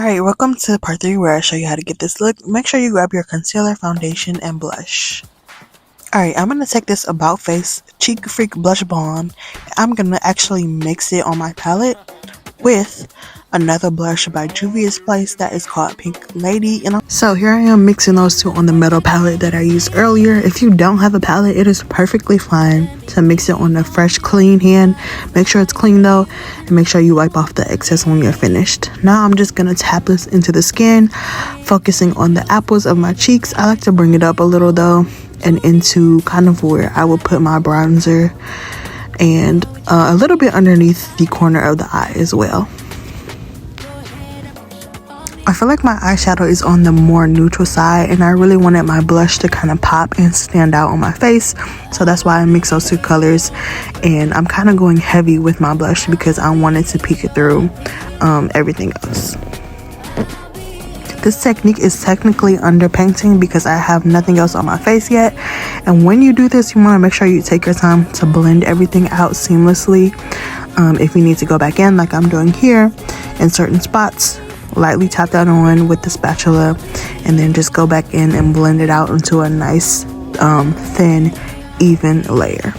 Alright, welcome to part 3 where I show you how to get this look. Make sure you grab your concealer, foundation, and blush. Alright, I'm going to take this About Face Cheek Freak Blush Balm. I'm going to actually mix it on my palette with another blush by Juvia's Place that is called Pink Lady. So here I am mixing those two on the metal palette that I used earlier. If you don't have a palette, it is perfectly fine to mix it on a fresh, clean hand. Make sure it's clean though, and make sure you wipe off the excess when you're finished. Now I'm just going to tap this into the skin, focusing on the apples of my cheeks. I like to bring it up a little though, and into kind of where I will put my bronzer, and a little bit underneath the corner of the eye as well. I feel like my eyeshadow is on the more neutral side, and I really wanted my blush to kind of pop and stand out on my face, so that's why I mix those two colors. And I'm kind of going heavy with my blush because I wanted to peek it through everything else. This technique is technically underpainting because I have nothing else on my face yet, and when you do this, you want to make sure you take your time to blend everything out seamlessly. If you need to go back in like I'm doing here in certain spots, lightly tap that on with the spatula, and then just go back in and blend it out into a nice thin, even layer.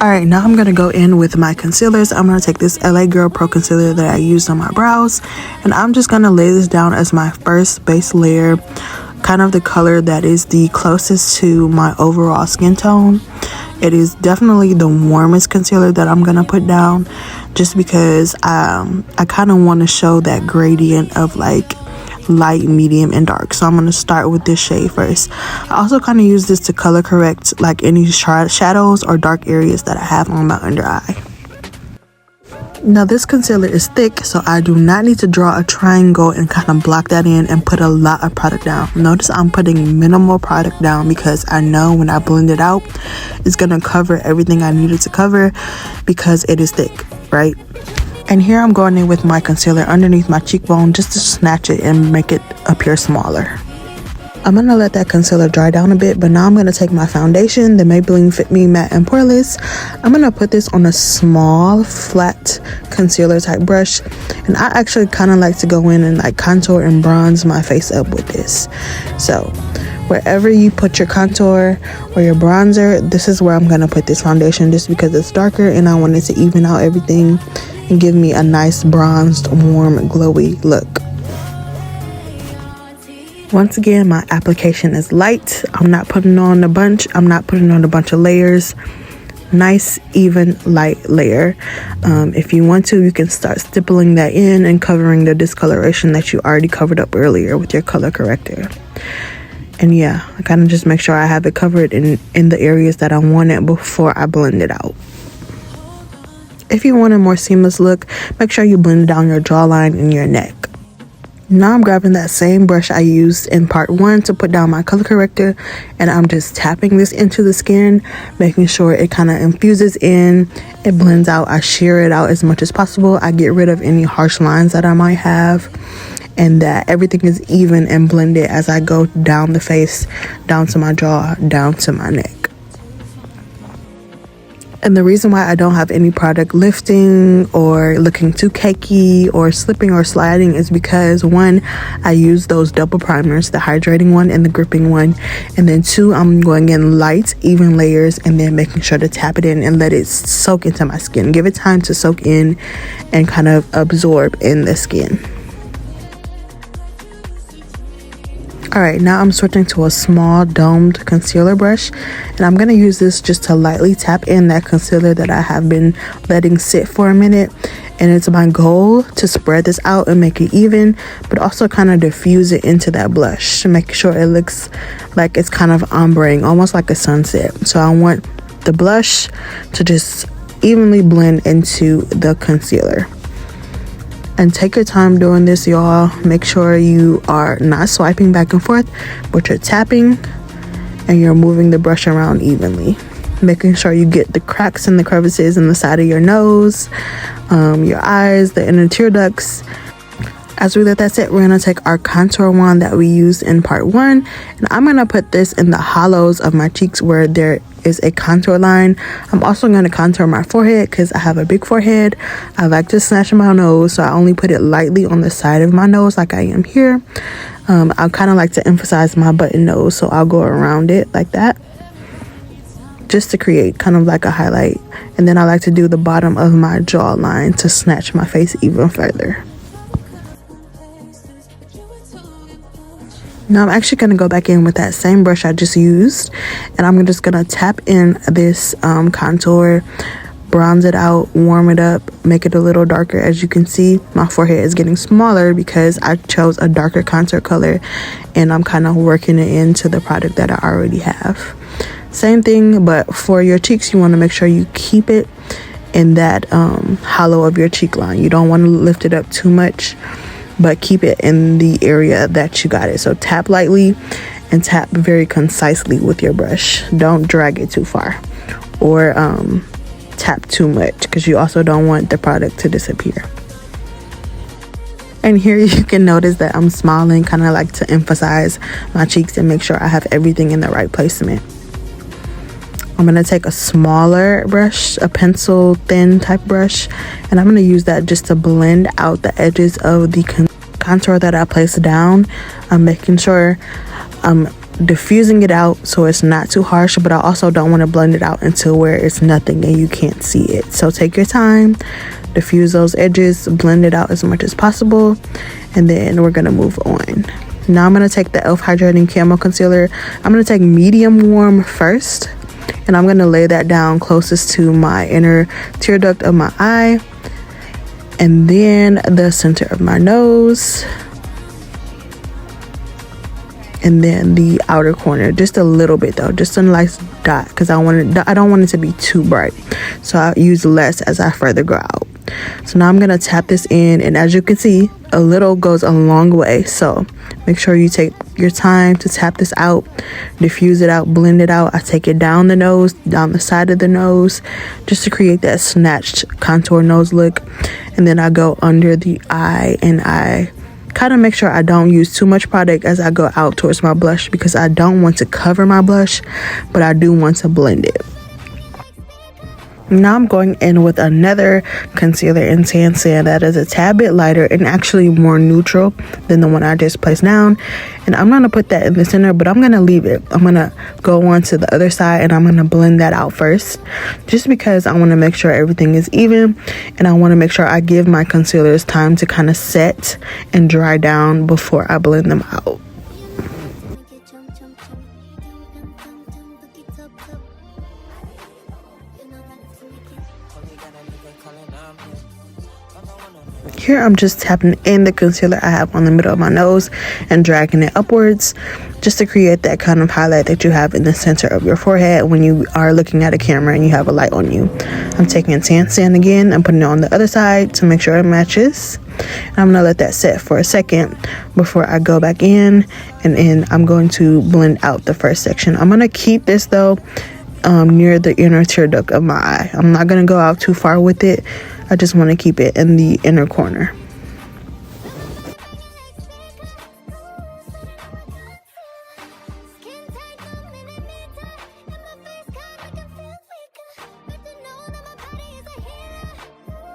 Alright, now I'm going to go in with my concealers. I'm going to take this LA Girl Pro Concealer that I used on my brows, and I'm just going to lay this down as my first base layer, kind of the color that is the closest to my overall skin tone. It is definitely the warmest concealer that I'm going to put down, just because I kind of want to show that gradient of like light, medium, and dark. So I'm going to start with this shade first. I also kind of use this to color correct like any shadows or dark areas that I have on my under eye. Now this concealer is thick, so I do not need to draw a triangle and kind of block that in and put a lot of product down. Notice I'm putting minimal product down because I know when I blend it out, it's going to cover everything I needed to cover because it is thick, right? And here I'm going in with my concealer underneath my cheekbone just to snatch it and make it appear smaller. I'm going to let that concealer dry down a bit, but now I'm going to take my foundation, the Maybelline Fit Me Matte and Poreless. I'm going to put this on a small, flat concealer type brush. And I actually kind of like to go in and like contour and bronze my face up with this. So wherever you put your contour or your bronzer, this is where I'm going to put this foundation just because it's darker and I want it to even out everything and give me a nice bronzed, warm, glowy look. Once again, my application is light. I'm not putting on a bunch. I'm not putting on a bunch of layers. Nice, even, light layer. If you want to, you can start stippling that in and covering the discoloration that you already covered up earlier with your color corrector. And yeah, I kind of just make sure I have it covered in the areas that I want it before I blend it out. If you want a more seamless look, make sure you blend down your jawline and your neck. Now I'm grabbing that same brush I used in part 1 to put down my color corrector, and I'm just tapping this into the skin, making sure it kind of infuses in, it blends out. I shear it out as much as possible. I get rid of any harsh lines that I might have, and that everything is even and blended as I go down the face, down to my jaw, down to my neck. And the reason why I don't have any product lifting or looking too cakey or slipping or sliding is because 1, I use those double primers, the hydrating one and the gripping one. And then 2, I'm going in light, even layers, and then making sure to tap it in and let it soak into my skin. Give it time to soak in and kind of absorb in the skin. Alright, now I'm switching to a small domed concealer brush, and I'm going to use this just to lightly tap in that concealer that I have been letting sit for a minute. And it's my goal to spread this out and make it even, but also kind of diffuse it into that blush to make sure it looks like it's kind of ombreing, almost like a sunset. So I want the blush to just evenly blend into the concealer. And take your time doing this, y'all. Make sure you are not swiping back and forth, but you're tapping and you're moving the brush around evenly, making sure you get the cracks and the crevices in the side of your nose, your eyes, the inner tear ducts. As we let that sit, we're going to take our contour wand that we used in part 1, and I'm going to put this in the hollows of my cheeks where there is a contour line. I'm also going to contour my forehead because I have a big forehead. I like to snatch my nose, so I only put it lightly on the side of my nose like I am here. I kind of like to emphasize my button nose, so I'll go around it like that just to create kind of like a highlight. And then I like to do the bottom of my jawline to snatch my face even further. Now I'm actually going to go back in with that same brush I just used, and I'm just going to tap in this contour, bronze it out, warm it up, make it a little darker. As you can see, my forehead is getting smaller because I chose a darker contour color, and I'm kind of working it into the product that I already have. Same thing, but for your cheeks, you want to make sure you keep it in that hollow of your cheek line. You don't want to lift it up too much, but keep it in the area that you got it. So tap lightly and tap very concisely with your brush. Don't drag it too far or tap too much, because you also don't want the product to disappear. And here you can notice that I'm smiling, kind of like to emphasize my cheeks and make sure I have everything in the right placement. I'm going to take a smaller brush, a pencil thin type brush, and I'm going to use that just to blend out the edges of the contour that I placed down. I'm making sure I'm diffusing it out so it's not too harsh, but I also don't want to blend it out until where it's nothing and you can't see it. So take your time, diffuse those edges, blend it out as much as possible, and then we're going to move on. Now I'm going to take the e.l.f. Hydrating Camo Concealer. I'm going to take medium warm first, and I'm going to lay that down closest to my inner tear duct of my eye, and then the center of my nose, and then the outer corner, just a little bit though, just a nice dot, because I don't want it to be too bright, so I use less as I further go out. So now I'm going to tap this in, and as you can see, a little goes a long way, so make sure you take your time to tap this out, diffuse it out, blend it out. I take it down the nose, down the side of the nose, just to create that snatched contour nose look, and then I go under the eye, and I kind of make sure I don't use too much product as I go out towards my blush, because I don't want to cover my blush, but I do want to blend it. Now I'm going in with another concealer in Tan Sand that is a tad bit lighter and actually more neutral than the one I just placed down, and I'm going to put that in the center, but I'm going to leave it. I'm going to go on to the other side, and I'm going to blend that out first, just because I want to make sure everything is even, and I want to make sure I give my concealers time to kind of set and dry down before I blend them out. Here I'm just tapping in the concealer I have on the middle of my nose and dragging it upwards, just to create that kind of highlight that you have in the center of your forehead when you are looking at a camera and you have a light on you. I'm taking Tan Sand again and putting it on the other side to make sure it matches. And I'm going to let that set for a second before I go back in, and then I'm going to blend out the first section. I'm going to keep this though near the inner tear duct of my eye. I'm not going to go out too far with it. I just want to keep it in the inner corner.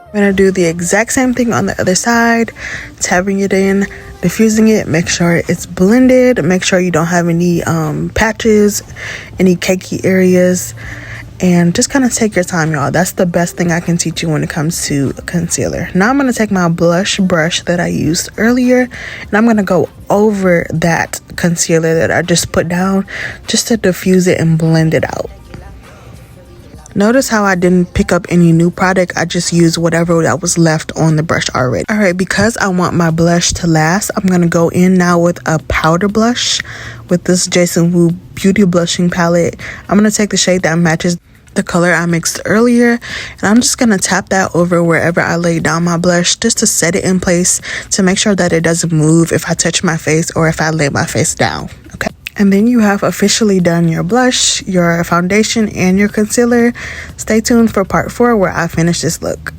I'm going to do the exact same thing on the other side, tapping it in, diffusing it, make sure it's blended, make sure you don't have any patches, any cakey areas, and just kind of take your time, y'all. That's the best thing I can teach you when it comes to concealer. Now I'm going to take my blush brush that I used earlier, and I'm going to go over that concealer that I just put down, just to diffuse it and blend it out. Notice how I didn't pick up any new product. I just used whatever that was left on the brush already. All right, because I want my blush to last, I'm going to go in now with a powder blush with this Jason Wu Beauty Blushing Palette. I'm going to take the shade that matches the color I mixed earlier, and I'm just going to tap that over wherever I lay down my blush, just to set it in place to make sure that it doesn't move if I touch my face or if I lay my face down. Okay. And then you have officially done your blush, your foundation, and your concealer. Stay tuned for part 4 where I finish this look.